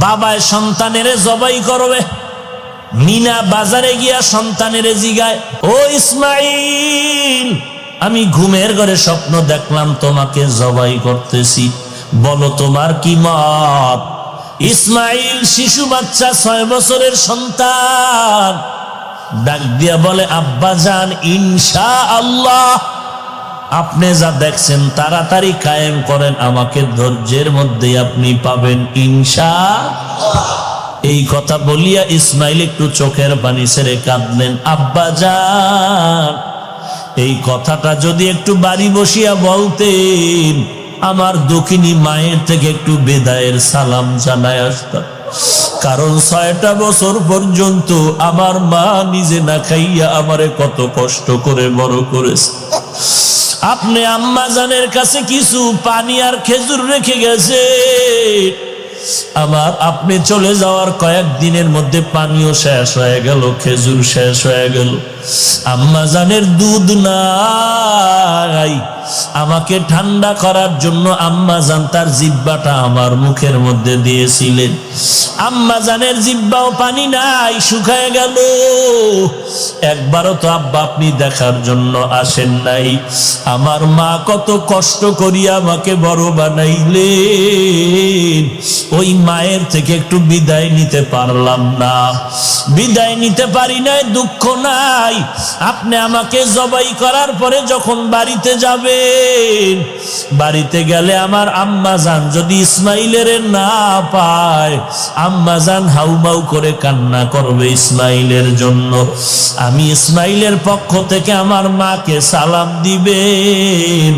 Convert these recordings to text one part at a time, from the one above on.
বাবায় সন্তানেরে জবাই করবে। মিনা বাজারে গিয়া সন্তানেরে জিগায়, ও ইসমাইল, আমি ঘুমের ঘরে স্বপ্ন দেখলাম তোমাকে জবাই করতেছি, বলো তোমার কি মত? ইসমাইল শিশু বাচ্চা, 6 বছরের সন্তান, ডাক দিয়া বলে, আব্বাজান ইনশাআল্লাহ আপনি যা দেখছেন তাড়াতাড়ি কায়েম করেন, আমাকে ধৈর্যের মধ্যে আপনি পাবেন ইনশাআল্লাহ। এই কথা বলিয়া ইসমাইল একটু চোখের পানি ছেড়ে কাঁদলেন। আব্বাজান, এই কথাটা যদি একটু বাড়ি বসিয়া বলতেন, আমার দক্ষিণী মায়ের থেকে একটু বিদায়ের সালাম জানায় আসতাম। কারণ 6টা বছর পর্যন্ত আমার মা নিজে না খাইয়া আমারে কত কষ্ট করে বড় করেছে। আপনি আম্মা জানের কাছে কিছু পানি আর খেজুর রেখে গেছে, আমার আপনি চলে যাওয়ার কয়েকদিনের মধ্যে পানিও শেষ হয়ে গেল, খেজুর শেষ হয়ে গেল, আম্মা জানের দুধ নাই। আমাকে ঠান্ডা করার জন্য আম্মা জান তার জিহ্বাটা আমার মুখের মধ্যে দিয়েছিলেন। আম্মা জানের জিহ্বাও পানি নাই, শুকায় গেল। একবারও তো আব্বা আপনি দেখার জন্য আসেন নাই। আমার মা কত কষ্ট করিয়া আমাকে বড় বানাইলেন, ওই মায়ের থেকে একটু বিদায় নিতে পারলাম না। বিদায় নিতে পারি নাই, দুঃখ নাই। আপনি আমাকে জবাই করার পরে যখন বাড়িতে যাবেন, বাড়িতে গেলে আমার আম্মা জান যদি ইসমাইলের না পায়, আম্মা জান হাউমাউ করে কান্না করবে ইসমাইলের জন্য। আমি ইসমাইলের পক্ষ থেকে আমার মাকে সালাম দিবেন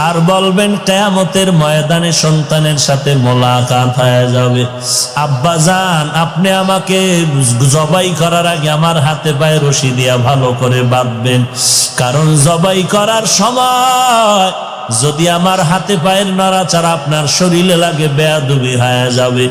আর বলবেন, কিয়ামতের ময়দানে সন্তানের সাথে মোলাকাত হয়ে যাবে। আব্বা জান, আপনি আমাকে জবাই করার আগে আমার হাতে পায়ে রশি দিয়া ভালো করে বাঁধবেন, কারণ জবাই করার সময় যদি আমার হাতে পায়ের নড়াচড়া আপনার শরীরে লাগে, বেয়াদবি হয়ে যাবে।